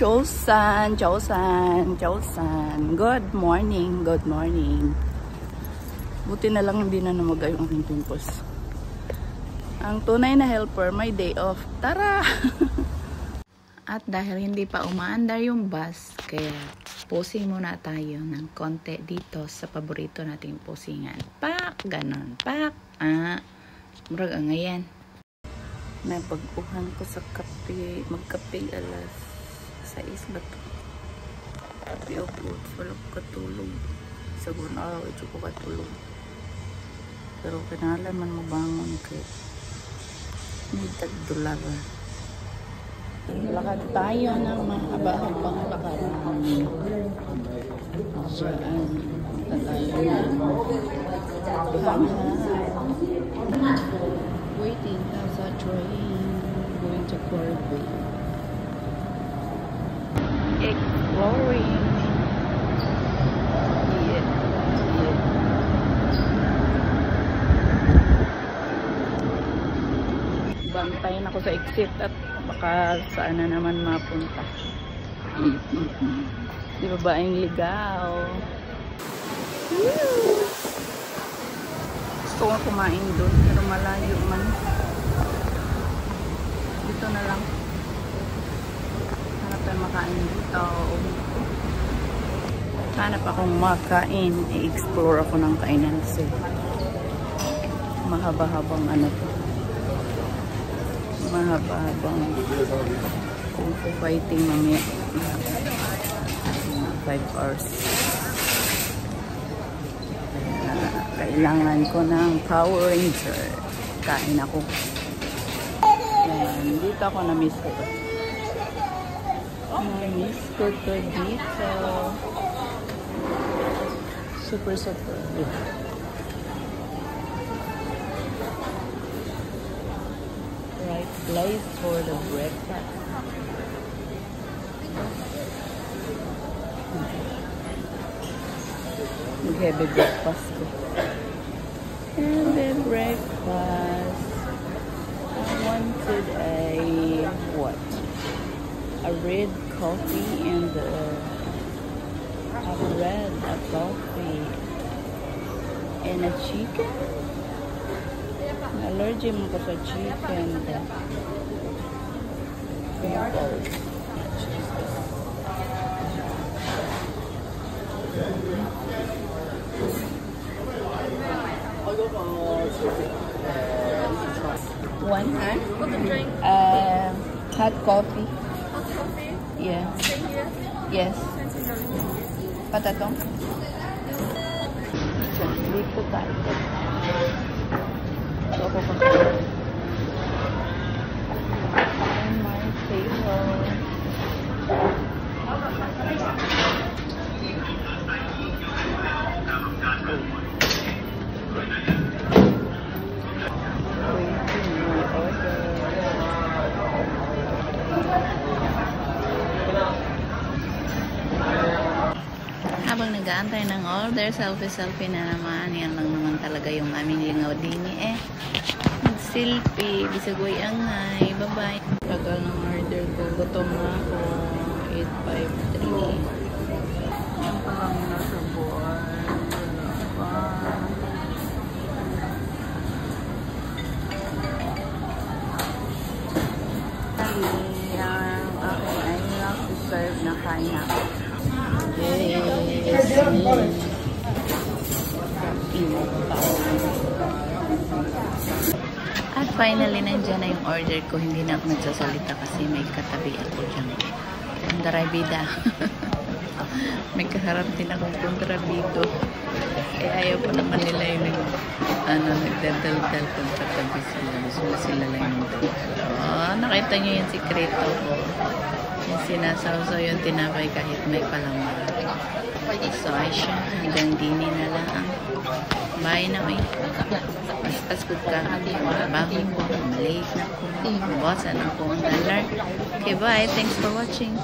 Josan, Josan, Josan. Good morning, good morning. Buti na lang hindi na namagay yung aking pimples. Ang tunay na helper, may day off. Tara! At dahil hindi pa umaandar yung bus, kaya posing muna tayo ng konti dito sa paborito nating posingan. Pak! Ganon. Pak! Murag ang ngayon. Nabaguhan ko sa kape. Magkape alas 6 ba ito? Kape o food. Wala ko katulog. Sagun araw, ito ko katulog. Pero kinalaman mo bangon kay may tagdulag. Lakad tayo ng mahaba-habang lakad. Saan tayo na waiting as a train going to Corby. Exploring. Bantayin ako sa exit at baka saan na naman mapunta. Di ba baing ligaw? Gusto ko kumain doon pero malayo man. Dito na lang. Hanap tayo makain dito. Hanap akong makain. I-explore ako ng kainan kasi mahaba-habang ano to. Mahaba-habang kung fighting mamaya 5 hours. Kailangan ko ng Power Ranger. Kain ako. Ayan, dito ako na-miss ko to. Na-miss ko to dito. Super. Right place for the breakfast. Mag-heavy breakfast ko. Heavy breakfast. I wanted a red coffee and a coffee and a chicken. Allergic mo ko sa chicken. Pimples. One hot? Drink? Hot coffee. Hot coffee? Yeah. Same here? Yes. Patatong? Dito tayo. So, ako pagkakas. And my table. Habang nag-aantay ng order, selfie na naman. Yan lang naman talaga yung aming lingaw din mag-selfie. Bisagoy angay. Bye-bye. Tagal ng order ko. Gutom na ako. 853. Yan pa lang nasa board. Yan. Okay, I love to serve na kain ako. At finally, nandiyan na yung order ko. Hindi na ako nagsasalita kasi may katabi ako dyan. Kontrabida. May kaharap din akong kontrabito. Kaya ayaw pa naman nila yung nagdadaldal kung katabi sila. Gusto sila lang yung nakita nyo yung sikreto ko. Yung sinasawsaw yung tinapay kahit may palaman. So, ay siya. Hanggang dini na lang. Bye na may. Basta good ka. Bago ko. Malate na ko. Bawasan ako ang dollar. Okay, bye. Thanks for watching.